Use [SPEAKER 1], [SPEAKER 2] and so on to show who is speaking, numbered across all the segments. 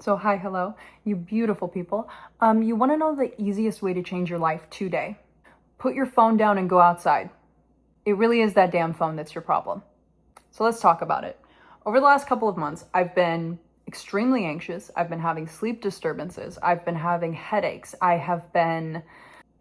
[SPEAKER 1] So hi, hello, you beautiful people. You want to know the easiest way to change your life today? Put your phone down and go outside. It really is that damn phone that's your problem. So let's talk about it. Over the last couple of months, I've been extremely anxious. I've been having sleep disturbances. I've been having headaches. I have been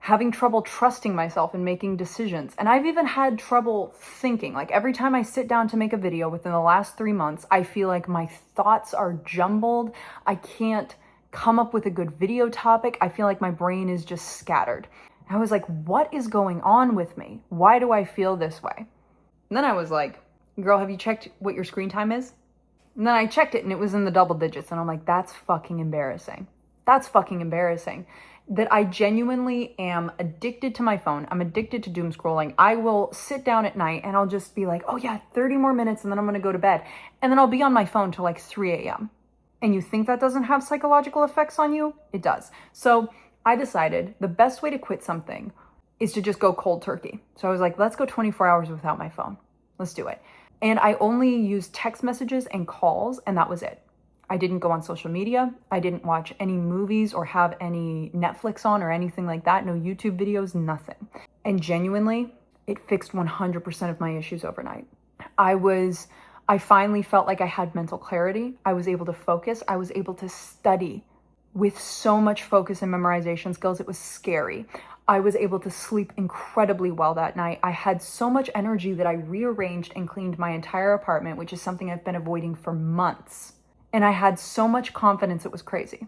[SPEAKER 1] having trouble trusting myself and making decisions. And I've even had trouble thinking. Like every time I sit down to make a video within the last 3 months, I feel like my thoughts are jumbled. I can't come up with a good video topic. I feel like my brain is just scattered. I was like, what is going on with me? Why do I feel this way? And then I was like, girl, have you checked what your screen time is? And then I checked it and it was in the double digits. And I'm like, that's fucking embarrassing. That's fucking embarrassing. That I genuinely am addicted to my phone. I'm addicted to doom scrolling. I will sit down at night and I'll just be like, oh yeah, 30 more minutes and then I'm gonna go to bed. And then I'll be on my phone till like 3 a.m. And you think that doesn't have psychological effects on you? It does. So I decided the best way to quit something is to just go cold turkey. So I was like, let's go 24 hours without my phone. Let's do it. And I only used text messages and calls, and that was it. I didn't go on social media. I didn't watch any movies or have any Netflix on or anything like that. No YouTube videos, nothing. And genuinely, it fixed 100% of my issues overnight. I finally felt like I had mental clarity. I was able to focus. I was able to study with so much focus and memorization skills. It was scary. I was able to sleep incredibly well that night. I had so much energy that I rearranged and cleaned my entire apartment, which is something I've been avoiding for months. And I had so much confidence, it was crazy.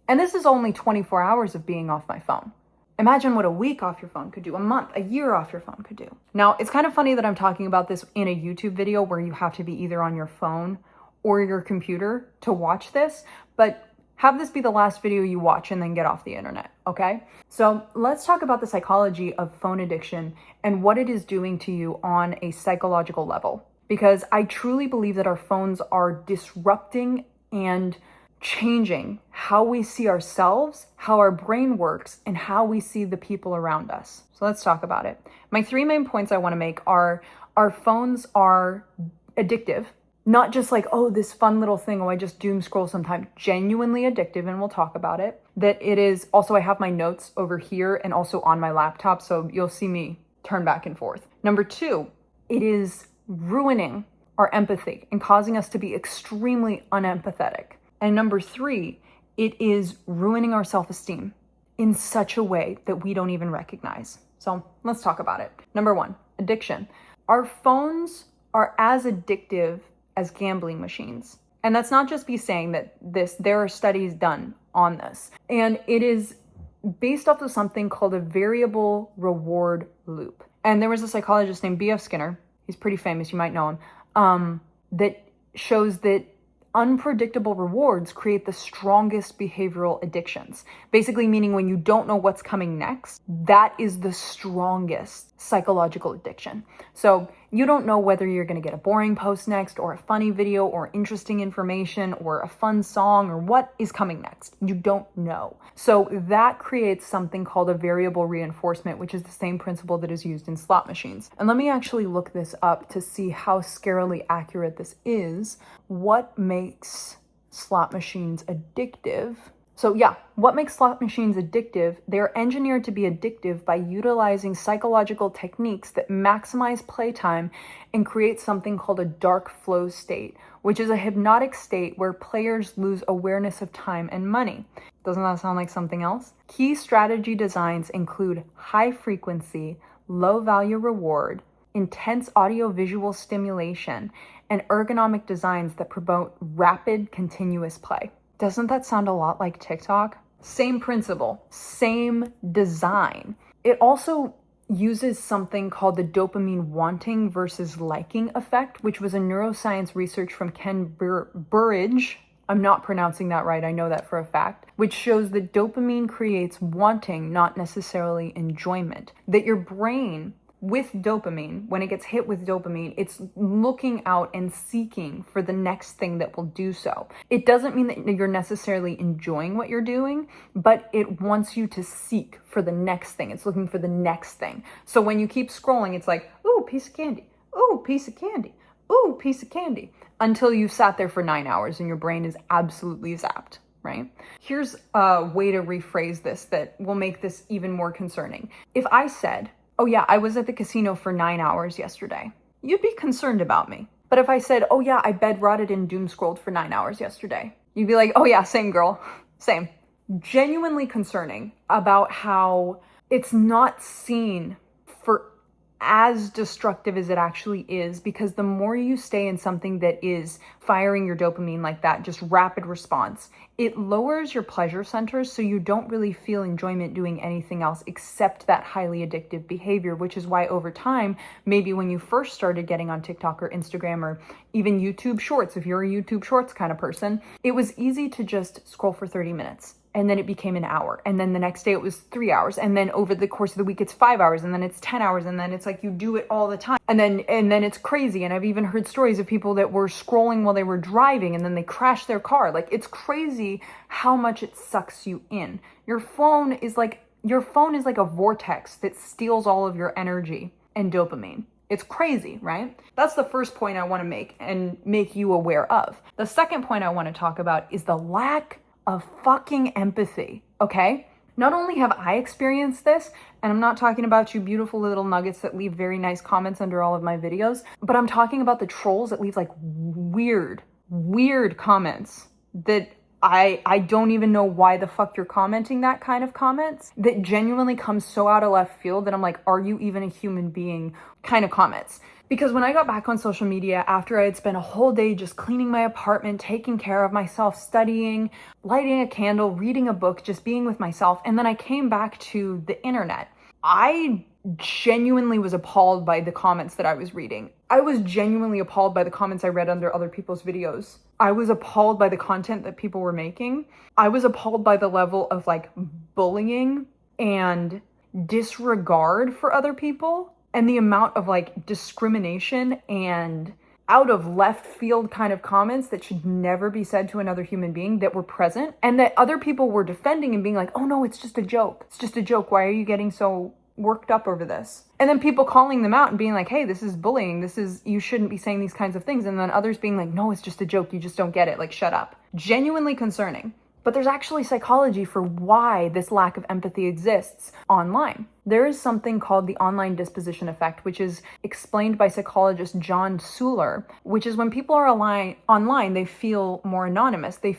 [SPEAKER 1] And this is only 24 hours of being off my phone. Imagine what a week off your phone could do, a month, a year off your phone could do. Now, it's kind of funny that I'm talking about this in a YouTube video where you have to be either on your phone or your computer to watch this, but have this be the last video you watch and then get off the internet, okay? So let's talk about the psychology of phone addiction and what it is doing to you on a psychological level. Because I truly believe that our phones are disrupting and changing how we see ourselves, how our brain works, and how we see the people around us. So let's talk about it. My 3 main points I want to make are our phones are addictive. Not just like, oh, this fun little thing, oh, I just doom scroll sometimes. Genuinely addictive, and we'll talk about it. That it is, also I have my notes over here and also on my laptop, so you'll see me turn back and forth. Number 2, it is ruining our empathy and causing us to be extremely unempathetic. And number 3, it is ruining our self-esteem in such a way that we don't even recognize. So let's talk about it. Number 1, addiction. Our phones are as addictive as gambling machines. And that's not just me saying that there are studies done on this. And it is based off of something called a variable reward loop. And there was a psychologist named B.F. Skinner, he's pretty famous, you might know him, that shows that unpredictable rewards create the strongest behavioral addictions. Basically meaning when you don't know what's coming next, that is the strongest psychological addiction. So you don't know whether you're going to get a boring post next or a funny video or interesting information or a fun song or what is coming next. You don't know. So that creates something called a variable reinforcement, which is the same principle that is used in slot machines. And let me actually look this up to see how scarily accurate this is. What makes slot machines addictive? So yeah, what makes slot machines addictive? They're engineered to be addictive by utilizing psychological techniques that maximize playtime and create something called a dark flow state, which is a hypnotic state where players lose awareness of time and money. Doesn't that sound like something else? Key strategy designs include high frequency, low value reward, intense audio-visual stimulation, and ergonomic designs that promote rapid, continuous play. Doesn't that sound a lot like TikTok? Same principle, same design. It also uses something called the dopamine wanting versus liking effect, which was a neuroscience research from Ken Burridge. I'm not pronouncing that right, I know that for a fact, which shows that dopamine creates wanting, not necessarily enjoyment. That your brain, with dopamine, when it gets hit with dopamine, it's looking out and seeking for the next thing that will do so. It doesn't mean that you're necessarily enjoying what you're doing, but it wants you to seek for the next thing. It's looking for the next thing. So when you keep scrolling, it's like, ooh, piece of candy, ooh, piece of candy, ooh, piece of candy, until you've sat there for 9 hours and your brain is absolutely zapped. right? Here's a way to rephrase this that will make this even more concerning. If I said, oh yeah, I was at the casino for 9 hours yesterday, you'd be concerned about me. But if I said, oh yeah, I bed rotted and doom scrolled for 9 hours yesterday, you'd be like, oh yeah, same girl, same. Genuinely concerning about how it's not seen for as destructive as it actually is, because the more you stay in something that is firing your dopamine like that, just rapid response, it lowers your pleasure centers, so you don't really feel enjoyment doing anything else except that highly addictive behavior, which is why over time, maybe when you first started getting on TikTok or Instagram or even YouTube Shorts, if you're a YouTube Shorts kind of person, it was easy to just scroll for 30 minutes. And then it became an hour. And then the next day it was 3 hours. And then over the course of the week, it's 5 hours. And then it's 10 hours. And then it's like you do it all the time. And then it's crazy. And I've even heard stories of people that were scrolling while they were driving and then they crashed their car. Like, it's crazy how much it sucks you in. Your phone is like a vortex that steals all of your energy and dopamine. It's crazy, right? That's the first point I want to make and make you aware of. The second point I want to talk about is the lack of fucking empathy, okay? Not only have I experienced this, and I'm not talking about you beautiful little nuggets that leave very nice comments under all of my videos, but I'm talking about the trolls that leave like weird comments that I don't even know why the fuck you're commenting that kind of comments, that genuinely come so out of left field that I'm like, are you even a human being kind of comments? Because when I got back on social media after I had spent a whole day just cleaning my apartment, taking care of myself, studying, lighting a candle, reading a book, just being with myself, and then I came back to the internet, I genuinely was appalled by the comments that I was reading. I was genuinely appalled by the comments I read under other people's videos. I was appalled by the content that people were making. I was appalled by the level of like bullying and disregard for other people, and the amount of like discrimination and out of left field kind of comments that should never be said to another human being that were present, and that other people were defending and being like, oh no, it's just a joke. It's just a joke. Why are you getting so worked up over this? And then people calling them out and being like, hey, this is bullying. You shouldn't be saying these kinds of things. And then others being like, no, it's just a joke. You just don't get it. Like, shut up. Genuinely concerning. But there's actually psychology for why this lack of empathy exists online. There is something called the online disposition effect, which is explained by psychologist John Suler, which is when people are online, they feel more anonymous. They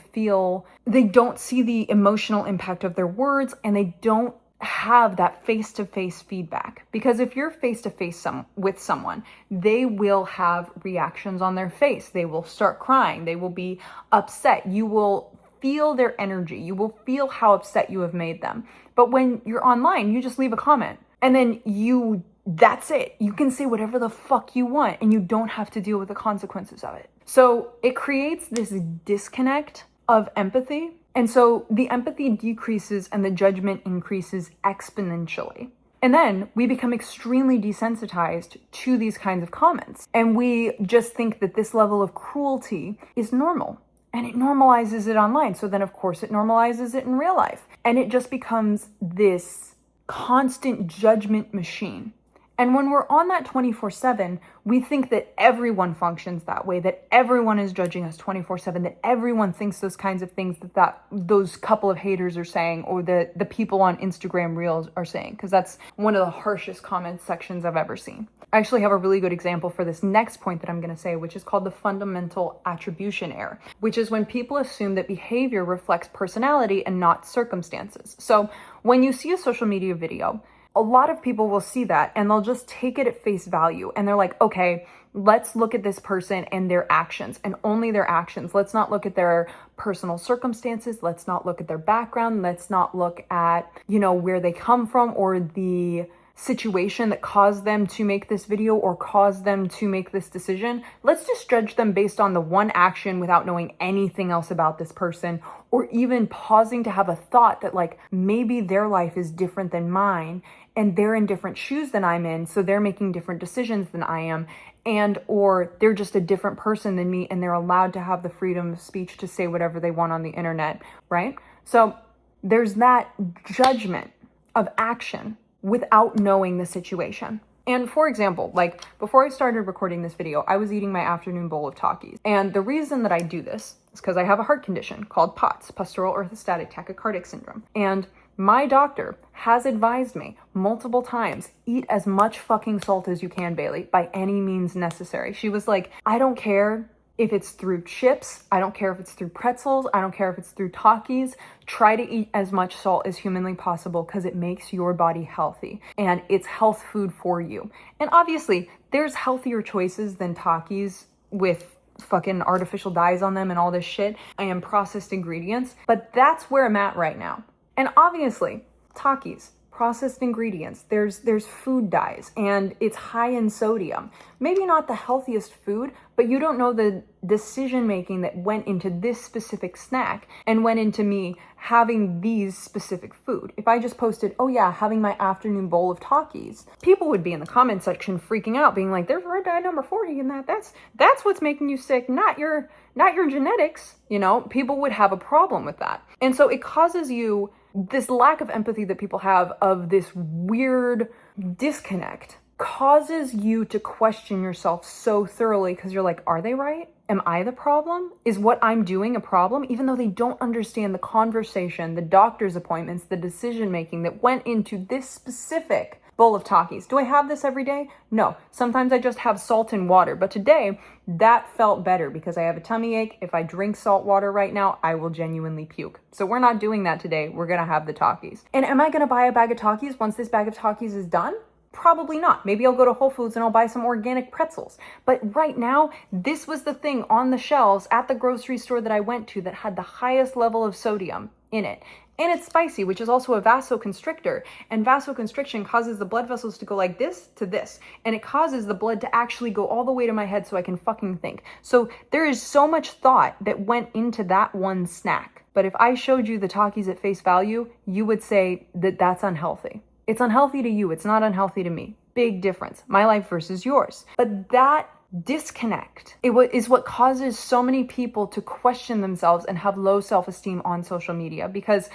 [SPEAKER 1] don't see the emotional impact of their words, and they don't have that face-to-face feedback. Because if you're face-to-face with someone, they will have reactions on their face. They will start crying. They will be upset. You will feel their energy. You will feel how upset you have made them. But when you're online, you just leave a comment and then that's it. You can say whatever the fuck you want and you don't have to deal with the consequences of it. So it creates this disconnect of empathy. And so the empathy decreases and the judgment increases exponentially. And then we become extremely desensitized to these kinds of comments. And we just think that this level of cruelty is normal. And it normalizes it online. So then, of course, it normalizes it in real life. And it just becomes this constant judgment machine. And when we're on that 24/7, we think that everyone functions that way, that everyone is judging us 24/7, that everyone thinks those kinds of things that those couple of haters are saying, or the people on Instagram Reels are saying, because that's one of the harshest comment sections I've ever seen. I actually have a really good example for this next point that I'm going to say, which is called the fundamental attribution error, which is when people assume that behavior reflects personality and not circumstances. So when you see a social media video, a lot of people will see that and they'll just take it at face value. And they're like, okay, let's look at this person and their actions and only their actions. Let's not look at their personal circumstances. Let's not look at their background. Let's not look at, where they come from or the situation that caused them to make this video or caused them to make this decision. Let's just judge them based on the one action without knowing anything else about this person, or even pausing to have a thought that like maybe their life is different than mine and they're in different shoes than I'm in, so they're making different decisions than I am, and or they're just a different person than me and they're allowed to have the freedom of speech to say whatever they want on the internet, right? So there's that judgment of action without knowing the situation. And for example, like before I started recording this video, I was eating my afternoon bowl of Takis. And the reason that I do this It's because I have a heart condition called POTS, postural orthostatic tachycardic syndrome. And my doctor has advised me multiple times, eat as much fucking salt as you can, Bailey, by any means necessary. She was like, I don't care if it's through chips, I don't care if it's through pretzels, I don't care if it's through Takis, try to eat as much salt as humanly possible because it makes your body healthy and it's health food for you. And obviously, there's healthier choices than Takis with fucking artificial dyes on them and all this shit and processed ingredients, but that's where I'm at right now. And obviously, Takis, processed ingredients, there's food dyes and it's high in sodium. Maybe not the healthiest food, but you don't know the decision making that went into this specific snack and went into me having these specific food. If I just posted, oh yeah, having my afternoon bowl of Takis, people would be in the comment section freaking out, being like, there's red dye number 40 in that. That's what's making you sick, not your genetics. You know, people would have a problem with that. And so it causes you this lack of empathy that people have of this weird disconnect causes you to question yourself so thoroughly because you're like, are they right? Am I the problem? Is what I'm doing a problem? Even though they don't understand the conversation, the doctor's appointments, the decision making that went into this specific bowl of Takis. Do I have this every day? No. Sometimes I just have salt and water. But today, that felt better because I have a tummy ache. If I drink salt water right now, I will genuinely puke. So we're not doing that today. We're going to have the Takis. And am I going to buy a bag of Takis once this bag of Takis is done? Probably not. Maybe I'll go to Whole Foods and I'll buy some organic pretzels. But right now, this was the thing on the shelves at the grocery store that I went to that had the highest level of sodium in it. And it's spicy, which is also a vasoconstrictor. And vasoconstriction causes the blood vessels to go like this to this. And it causes the blood to actually go all the way to my head so I can fucking think. So there is so much thought that went into that one snack. But if I showed you the Takis at face value, you would say that that's unhealthy. It's unhealthy to you. It's not unhealthy to me. Big difference. My life versus yours. But that disconnect is what causes so many people to question themselves and have low self-esteem on social media because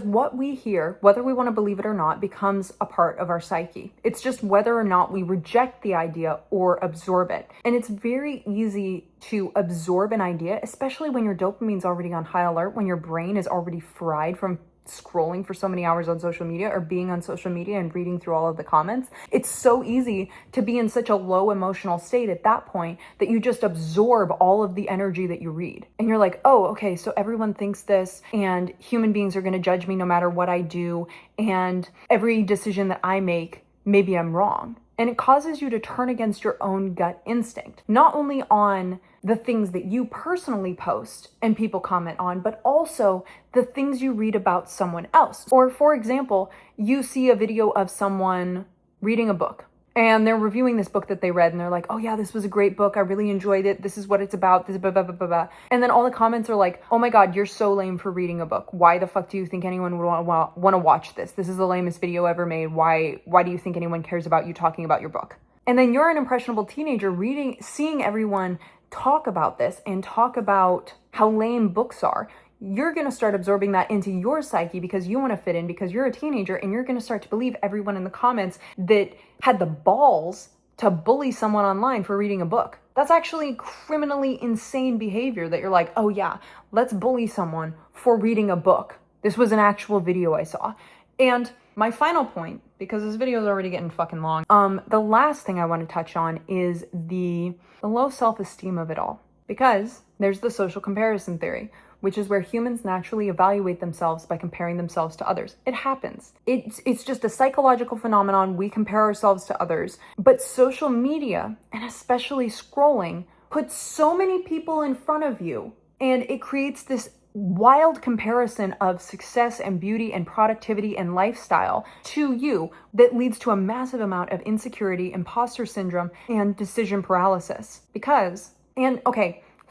[SPEAKER 1] what we hear, whether we want to believe it or not, becomes a part of our psyche. It's just whether or not we reject the idea or absorb it. And it's very easy to absorb an idea, especially when your dopamine's already on high alert, when your brain is already fried from scrolling for so many hours on social media or being on social media and reading through all of the comments. It's so easy to be in such a low emotional state at that point that you just absorb all of the energy that you read. And you're like, oh, okay, so everyone thinks this and human beings are going to judge me no matter what I do. And every decision that I make, maybe I'm wrong. And it causes you to turn against your own gut instinct, not only on the things that you personally post and people comment on, but also the things you read about someone else. Or for example, you see a video of someone reading a book and they're reviewing this book that they read and they're like, oh yeah, this was a great book. I really enjoyed it. This is what it's about. This blah, blah, blah, blah, blah. And then all the comments are like, oh my God, you're so lame for reading a book. Why the fuck do you think anyone would want to watch this? This is the lamest video ever made. Why do you think anyone cares about you talking about your book? And then you're an impressionable teenager seeing everyone talk about this and talk about how lame books are. You're going to start absorbing that into your psyche because you want to fit in because you're a teenager, and you're going to start to believe everyone in the comments that had the balls to bully someone online for reading a book. That's actually criminally insane behavior that you're like, oh yeah, let's bully someone for reading a book. This was an actual video I saw. And my final point, because this video is already getting fucking long, the last thing I want to touch on is the low self-esteem of it all. Because there's the social comparison theory, which is where humans naturally evaluate themselves by comparing themselves to others. It happens. It's just a psychological phenomenon. We compare ourselves to others. But social media, and especially scrolling, puts so many people in front of you, and it creates this wild comparison of success and beauty and productivity and lifestyle to you that leads to a massive amount of insecurity, imposter syndrome, and decision paralysis.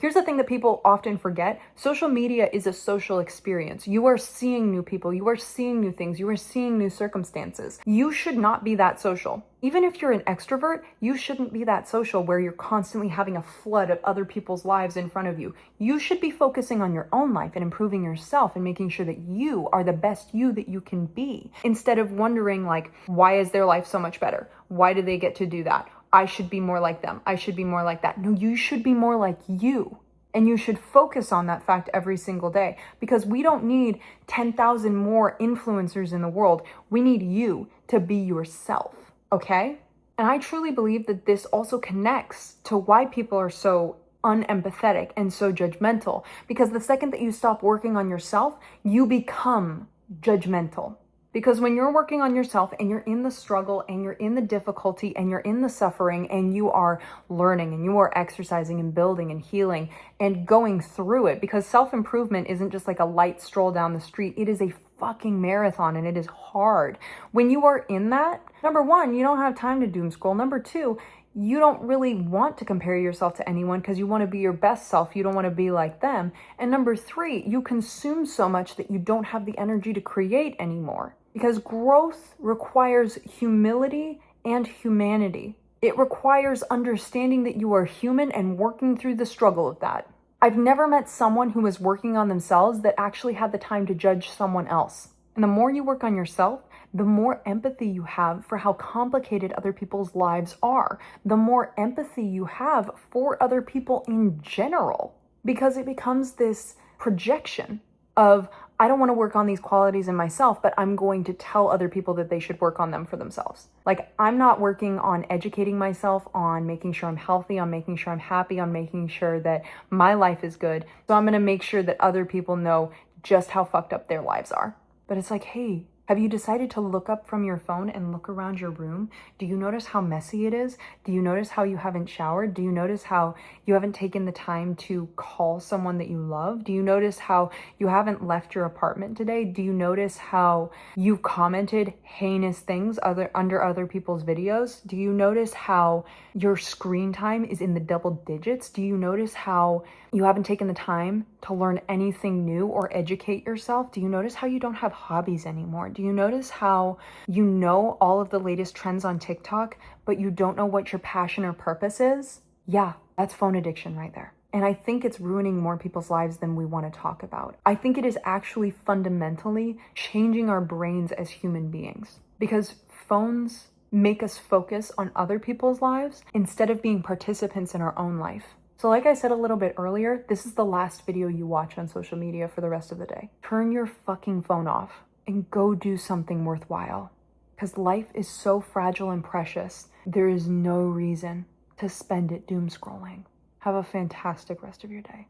[SPEAKER 1] Here's the thing that people often forget. Social media is a social experience. You are seeing new people. You are seeing new things. You are seeing new circumstances. You should not be that social. Even if you're an extrovert, you shouldn't be that social where you're constantly having a flood of other people's lives in front of you. You should be focusing on your own life and improving yourself and making sure that you are the best you that you can be, instead of wondering like, why is their life so much better? Why do they get to do that? I should be more like them. I should be more like that. No, you should be more like you. And you should focus on that fact every single day, because we don't need 10,000 more influencers in the world. We need you to be yourself, okay? And I truly believe that this also connects to why people are so unempathetic and so judgmental, because the second that you stop working on yourself, you become judgmental. Because when you're working on yourself and you're in the struggle and you're in the difficulty and you're in the suffering and you are learning and you are exercising and building and healing and going through it, because self-improvement isn't just like a light stroll down the street. It is a fucking marathon, and it is hard. When you are in that, number one, you don't have time to doom scroll. Number two, you don't really want to compare yourself to anyone because you want to be your best self. You don't want to be like them. And number three, you consume so much that you don't have the energy to create anymore. Because growth requires humility and humanity. It requires understanding that you are human and working through the struggle of that. I've never met someone who was working on themselves that actually had the time to judge someone else. And the more you work on yourself, the more empathy you have for how complicated other people's lives are. The more empathy you have for other people in general. Because it becomes this projection of, I don't want to work on these qualities in myself, but I'm going to tell other people that they should work on them for themselves. Like, I'm not working on educating myself, on making sure I'm healthy, on making sure I'm happy, on making sure that my life is good. So I'm going to make sure that other people know just how fucked up their lives are. But it's like, hey, have you decided to look up from your phone and look around your room? Do you notice how messy it is? Do you notice how you haven't showered? Do you notice how you haven't taken the time to call someone that you love? Do you notice how you haven't left your apartment today? Do you notice how you've commented heinous things under other people's videos? Do you notice how your screen time is in the double digits? Do you notice how you haven't taken the time to learn anything new or educate yourself? Do you notice how you don't have hobbies anymore? Do you notice how you know all of the latest trends on TikTok, but you don't know what your passion or purpose is? Yeah, that's phone addiction right there. And I think it's ruining more people's lives than we want to talk about. I think it is actually fundamentally changing our brains as human beings, because phones make us focus on other people's lives instead of being participants in our own life. So like I said a little bit earlier, this is the last video you watch on social media for the rest of the day. Turn your fucking phone off and go do something worthwhile. Because life is so fragile and precious. There is no reason to spend it doom scrolling. Have a fantastic rest of your day.